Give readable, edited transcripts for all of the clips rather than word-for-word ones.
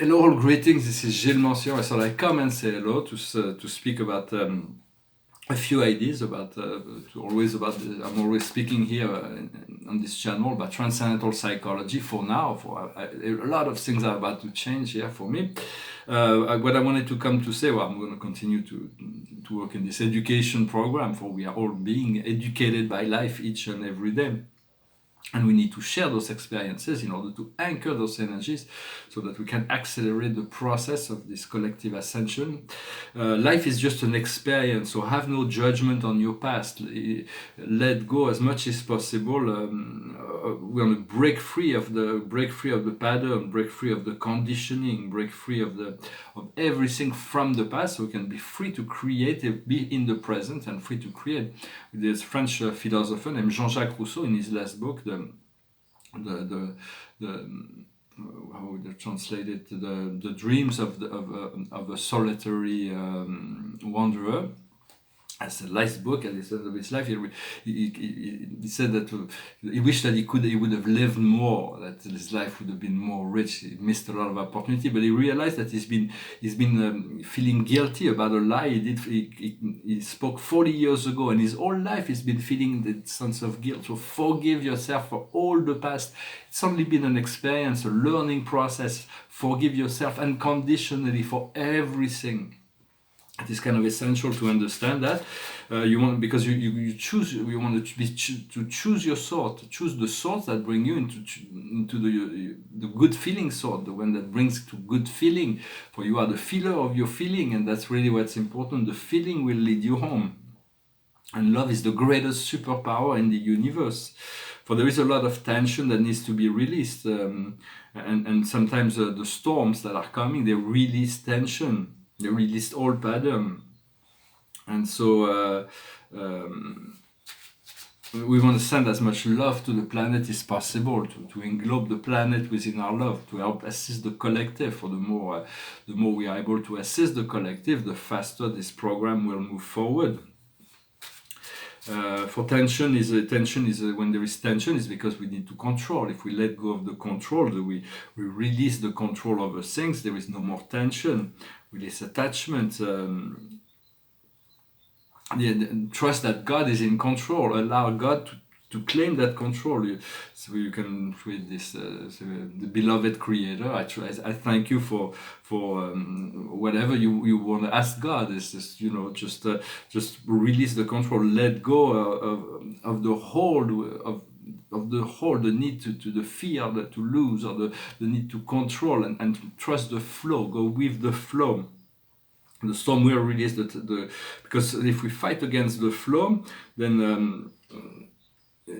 Hello, all greetings. This is Gillesmansillon. I thought I'd come and say hello to speak about a few ideas about I'm always speaking here on this channel about transcendental psychology. For now, a lot of things are about to change here for me. What I wanted to come to say, well, I'm going to continue to work in this education program, for we are all being educated by life each and every day. And we need to share those experiences in order to anchor those energies so that we can accelerate the process of this collective ascension. Life is just an experience, so have no judgment on your past. Let go as much as possible. We want to break free of the pattern, break free of the conditioning, break free of everything from the past, so we can be free to create, be in the present and free to create. There's French philosopher named Jean-Jacques Rousseau in his last book, how would I translate it? The dreams of a solitary wanderer. As a last book at the end of his life, he said that he wished that he would have lived more, that his life would have been more rich. He missed a lot of opportunity, but he realized that he's been feeling guilty about a lie he spoke 40 years ago, and his whole life he's been feeling the sense of guilt. So forgive yourself for all the past. It's only been an experience, a learning process. Forgive yourself unconditionally for everything. It is kind of essential to understand that because you choose. You want to choose your sort, choose the sorts that bring you into the good feeling sort, the one that brings to good feeling. For you are the feeler of your feeling, and that's really what's important. The feeling will lead you home, and love is the greatest superpower in the universe. For there is a lot of tension that needs to be released, and sometimes the storms that are coming, they release tension. They released old pattern, and so we want to send as much love to the planet as possible, to englobe the planet within our love, to help assist the collective. For the more we are able to assist the collective, the faster this program will move forward. For tension is when there is tension, is because we need to control. If we let go of the control, we release the control over things, there is no more tension, release attachment, trust that God is in control, allow God to claim that control. So you can read this, the beloved Creator. I thank you for whatever you want to ask God. Is just just release the control, let go of the hold the need to the fear that to lose, or the need to control, and to trust the flow, go with the flow. The storm will release because if we fight against the flow, then we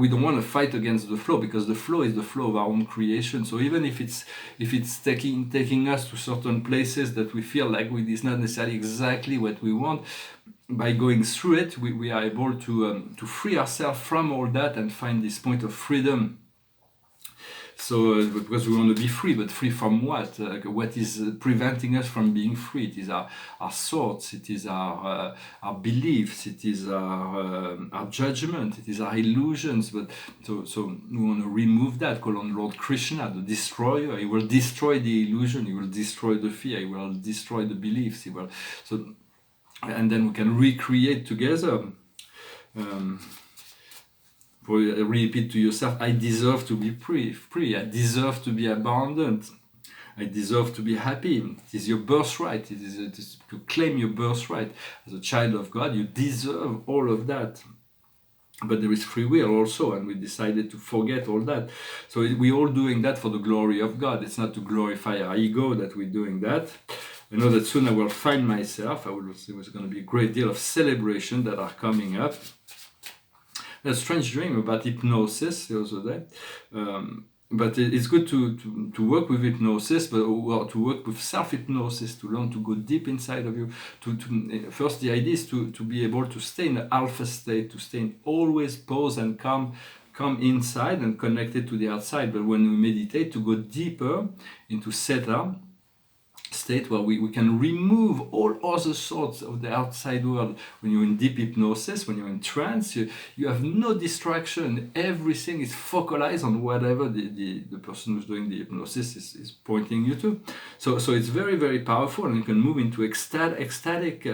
don't want to fight against the flow, because the flow is the flow of our own creation. So even if it's taking us to certain places that we feel like it is not necessarily exactly what we want, by going through it, we are able to free ourselves from all that and find this point of freedom. So, because we want to be free, but free from what? What is preventing us from being free? It is our thoughts, it is our beliefs, it is our judgment, it is our illusions. But so we want to remove that. Call on Lord Krishna, the destroyer. He will destroy the illusion. He will destroy the fear. He will destroy the beliefs. And then we can recreate together. Repeat to yourself, I deserve to be free. I deserve to be abundant. I deserve to be happy. It is your birthright. It is to claim your birthright. As a child of God, you deserve all of that. But there is free will also, and we decided to forget all that. So we're all doing that for the glory of God. It's not to glorify our ego that we're doing that. I know that soon I will find myself. There's going to be a great deal of celebration that are coming up. A strange dream about hypnosis the other day, but it's good to work with hypnosis, but to work with self-hypnosis, to learn to go deep inside of you. First, the idea is to be able to stay in the alpha state, to stay in always pause and come inside and connected to the outside. But when we meditate, to go deeper into theta, state where we can remove all other sorts of the outside world. When you're in deep hypnosis, when you're in trance, you have no distraction. Everything is focalized on whatever the person who's doing the hypnosis is pointing you to. So it's very, very powerful, and you can move into ecstatic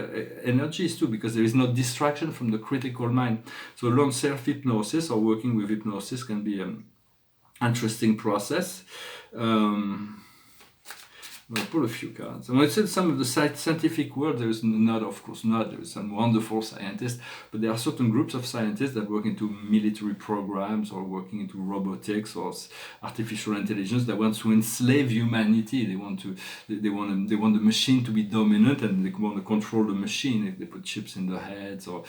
energies too, because there is no distraction from the critical mind. So learn self-hypnosis or working with hypnosis can be an interesting process. I'll pull a few cards. And when I said some of the scientific world, there is not, of course not, there is some wonderful scientists, but there are certain groups of scientists that work into military programs or working into robotics or artificial intelligence that want to enslave humanity. They want the machine to be dominant, and they want to control the machine. If they put chips in their heads or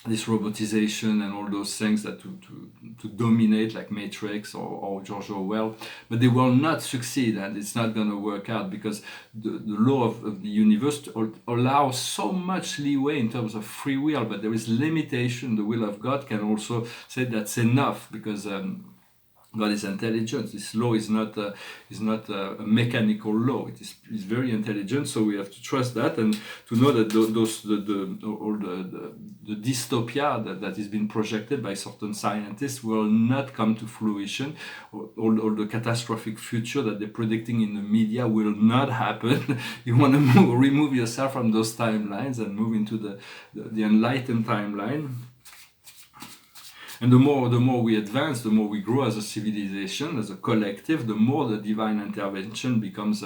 this robotization and all those things that to dominate, like Matrix or George Orwell, but they will not succeed, and it's not going to work out, because the law of the universe allows so much leeway in terms of free will, but there is limitation. The will of God can also say that's enough, because God is intelligent. This law is not a mechanical law. It is very intelligent. So we have to trust that, and to know that the dystopia that is being projected by certain scientists will not come to fruition. All the catastrophic future that they're predicting in the media will not happen. You want to remove yourself from those timelines and move into the enlightened timeline. And the more we advance, the more we grow as a civilization, as a collective, the more the divine intervention becomes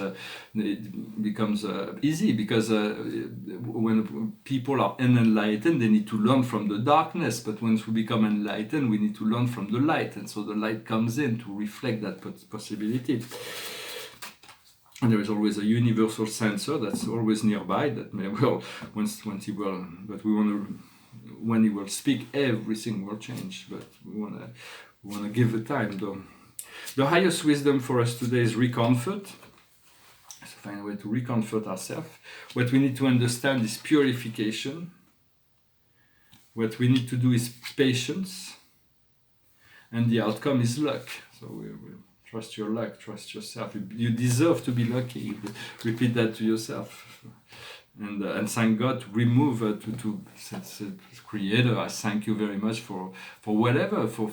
easy, because when people are unenlightened, they need to learn from the darkness. But once we become enlightened, we need to learn from the light, and so the light comes in to reflect that possibility. And there is always a universal censor that's always nearby that may well, once he will, but we want to. When he will speak, everything will change. But we want to give it time, though. The highest wisdom for us today is recomfort. So find a way to recomfort ourselves. What we need to understand is purification. What we need to do is patience. And the outcome is luck. So we trust your luck, trust yourself. You deserve to be lucky. Repeat that to yourself. And thank God to remove to Creator. I thank you very much for whatever, for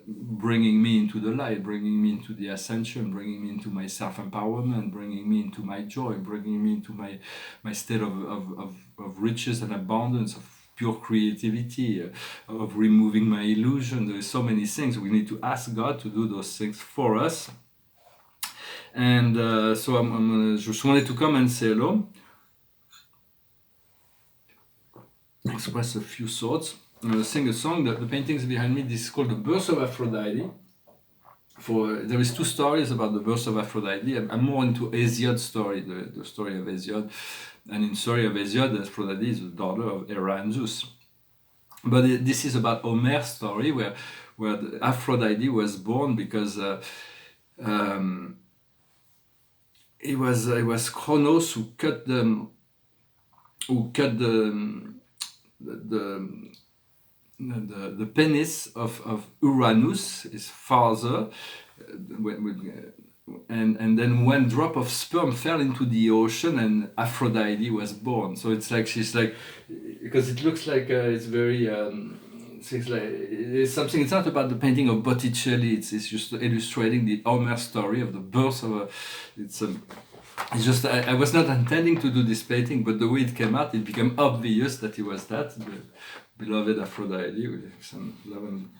bringing me into the light, bringing me into the ascension, bringing me into my self-empowerment, bringing me into my joy, bringing me into my state of riches and abundance, of pure creativity, of removing my illusion. There are so many things. We need to ask God to do those things for us. And so I just wanted to come and say hello, express a few thoughts. I'm going to sing a song. The paintings behind me, this is called The Birth of Aphrodite. There is two stories about the birth of Aphrodite. I'm more into Hesiode's story, the story of Hesiode. And in the story of Hesiode, Aphrodite is the daughter of Hera and Zeus. But this is about Homere's story, where Aphrodite was born because it was Kronos who cut the penis of Ouranos, his father, and then one drop of sperm fell into the ocean, and Aphrodite was born. So it's like she's like, because it looks like it's very. It's something. It's not about the painting of Botticelli. It's just illustrating the Homere story of the birth of a. It's just I was not intending to do this painting, but the way it came out, it became obvious that he was that the beloved Aphrodite. With some love and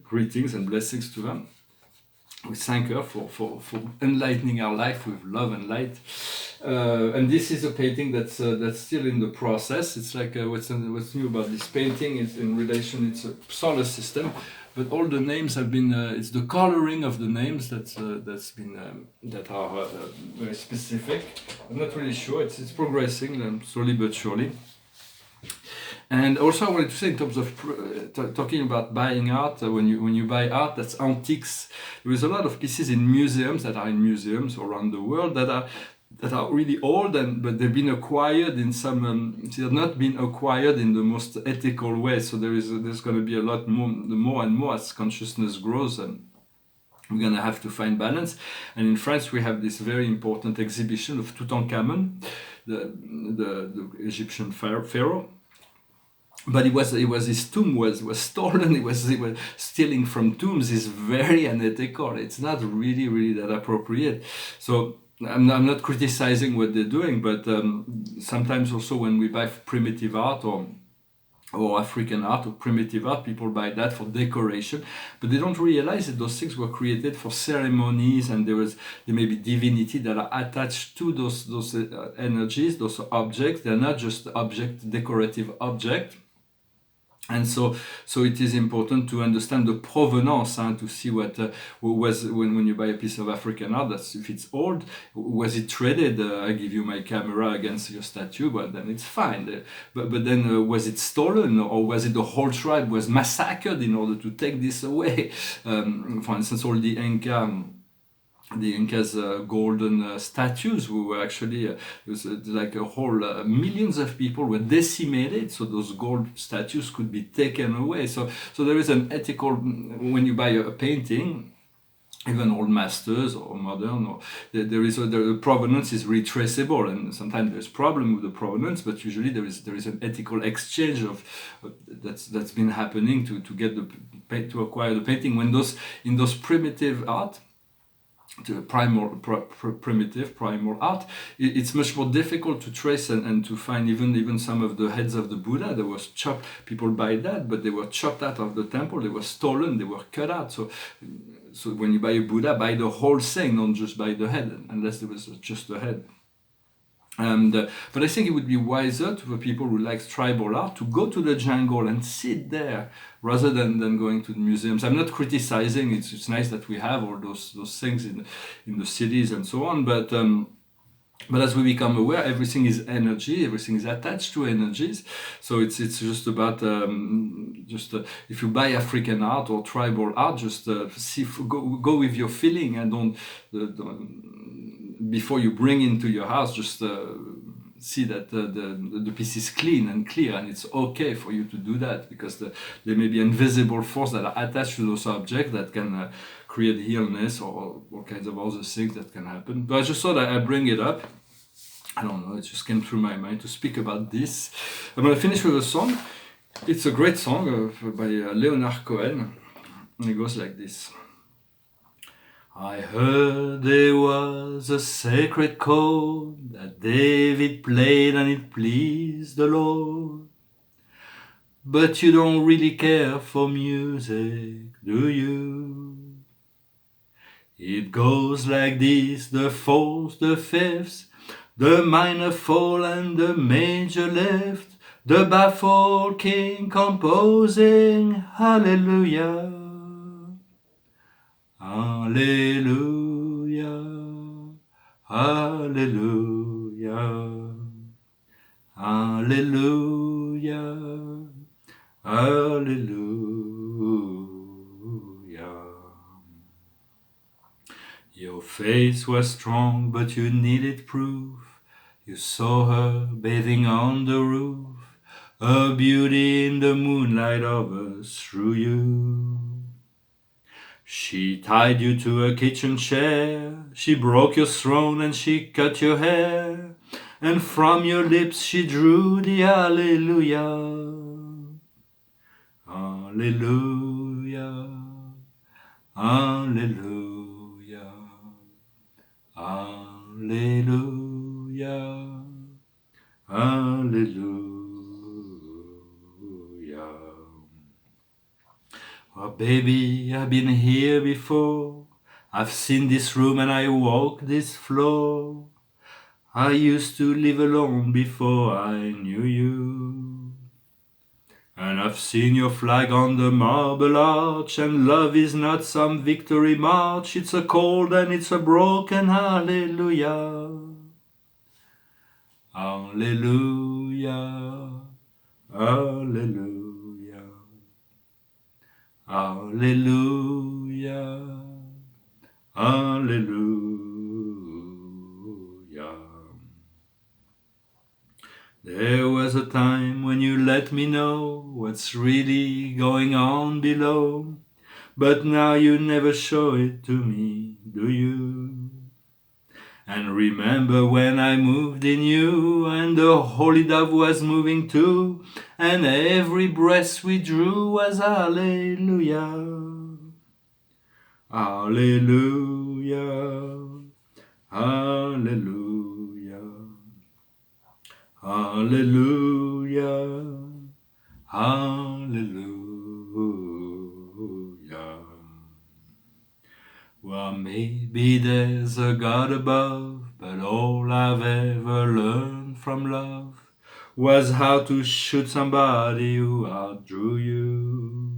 greetings and blessings to them. We thank her for enlightening our life with love and light. And this is a painting that's still in the process. It's like what's new about this painting is in relation. It's a solar system, but all the names have been. It's the coloring of the names that are very specific. I'm not really sure. It's progressing slowly but surely. And also I wanted to say, in terms of talking about buying art, when you buy art that's antiques, there is a lot of pieces in museums that are in museums around the world that are really old, but they've been acquired in some. They have not been acquired in the most ethical way. So there's going to be a lot more. The more and more as consciousness grows, and We're going to have to find balance. And in France, we have this very important exhibition of Tutankhamun, the Egyptian pharaoh. But it was his tomb was stolen. It was stealing from tombs is very unethical. It's not really that appropriate. So I'm not criticizing what they're doing, but sometimes also when we buy primitive art or African art or primitive art, people buy that for decoration, but they don't realize that those things were created for ceremonies, and there may be divinity that are attached to those energies, those objects. They're not just decorative object. And so it is important to understand the provenance, to see what was when you buy a piece of African art. That's if it's old, was it traded? I give you my camera against your statue, but then it's fine. But then was it stolen, or was it the whole tribe was massacred in order to take this away? For instance, all the Incas' golden statues, who were actually it was like a whole millions of people were decimated, so those gold statues could be taken away. So there is an ethical when you buy a painting, even old masters or modern, or the provenance is retraceable, and sometimes there's problem with the provenance, but usually there is an ethical exchange of that's been happening to get to acquire the painting. When in those primitive art, to primitive primal art, it's much more difficult to trace and to find even some of the heads of the Buddha that was chopped. People buy that, but they were chopped out of the temple, they were stolen, they were cut out. So when you buy a Buddha, buy the whole thing, not just buy the head, unless there was just the head. But I think it would be wiser for people who like tribal art to go to the jungle and sit there rather than going to the museums. I'm not criticizing. It's nice that we have all those things in the cities and so on. But as we become aware, everything is energy. Everything is attached to energies. So it's just about if you buy African art or tribal art, just go with your feeling, and don't before you bring into your house, just see that the piece is clean and clear, and it's okay for you to do that, because there may be invisible force that are attached to those objects that can create illness or all kinds of other things that can happen. But I just thought I bring it up. I don't know, it just came through my mind to speak about this. I'm going to finish with a song. It's a great song by Leonard Cohen, and it goes like this. I heard there was a sacred chord that David played and it pleased the Lord. But you don't really care for music, do you? It goes like this: the fourth, the fifth, the minor fall and the major lift, the baffled king composing hallelujah. Hallelujah, hallelujah, hallelujah, hallelujah. Your faith was strong, but you needed proof. You saw her bathing on the roof, a beauty in the moonlight hovers through you. She tied you to a kitchen chair, she broke your throne and she cut your hair, and from your lips she drew the hallelujah. Hallelujah, hallelujah, hallelujah, hallelujah. Oh baby, I've been here before. I've seen this room and I walk this floor. I used to live alone before I knew you. And I've seen your flag on the marble arch, and love is not some victory march. It's a cold and it's a broken hallelujah. Hallelujah, hallelujah. Hallelujah, hallelujah. There was a time when you let me know what's really going on below. but now you never show it to me, do you? And remember when I moved in you, and the holy dove was moving too, and every breath we drew was hallelujah. Hallelujah. Hallelujah. Hallelujah. Hallelujah. Well, maybe there's a God above, but all I've ever learned from love was how to shoot somebody who outdrew you.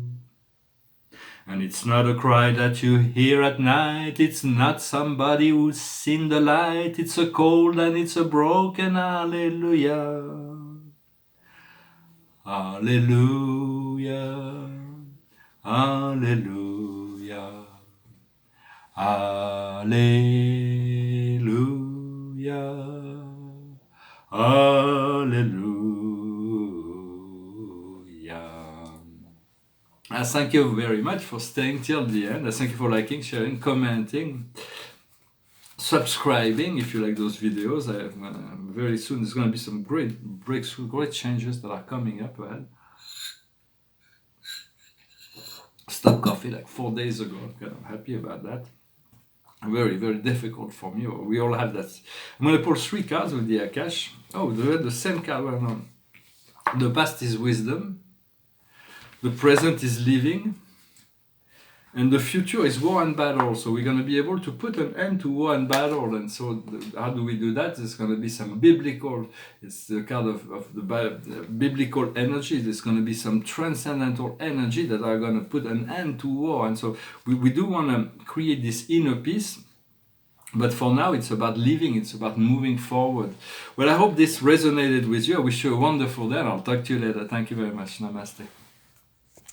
And it's not a cry that you hear at night, it's not somebody who's seen the light, it's a cold and it's a broken hallelujah. Hallelujah. Hallelujah. Hallelujah. Hallelujah. I thank you very much for staying till the end. I thank you for liking, sharing, commenting, subscribing if you like those videos. Very soon there's going to be some great breakthrough, great changes that are coming up ahead. Stopped coffee like 4 days ago. I'm kind of happy about that. Very, very difficult for me. We all have that. I'm going to pull 3 cards with the Akash. Oh, the same card. Well, no. The past is wisdom. The present is living. And the future is war and battle. So we're going to be able to put an end to war and battle. And so how do we do that? There's going to be some biblical, it's the card of the biblical energy. There's going to be some transcendental energy that are going to put an end to war. And so we do want to create this inner peace. But for now, it's about living, it's about moving forward. Well, I hope this resonated with you. I wish you a wonderful day, and I'll talk to you later. Thank you very much. Namaste.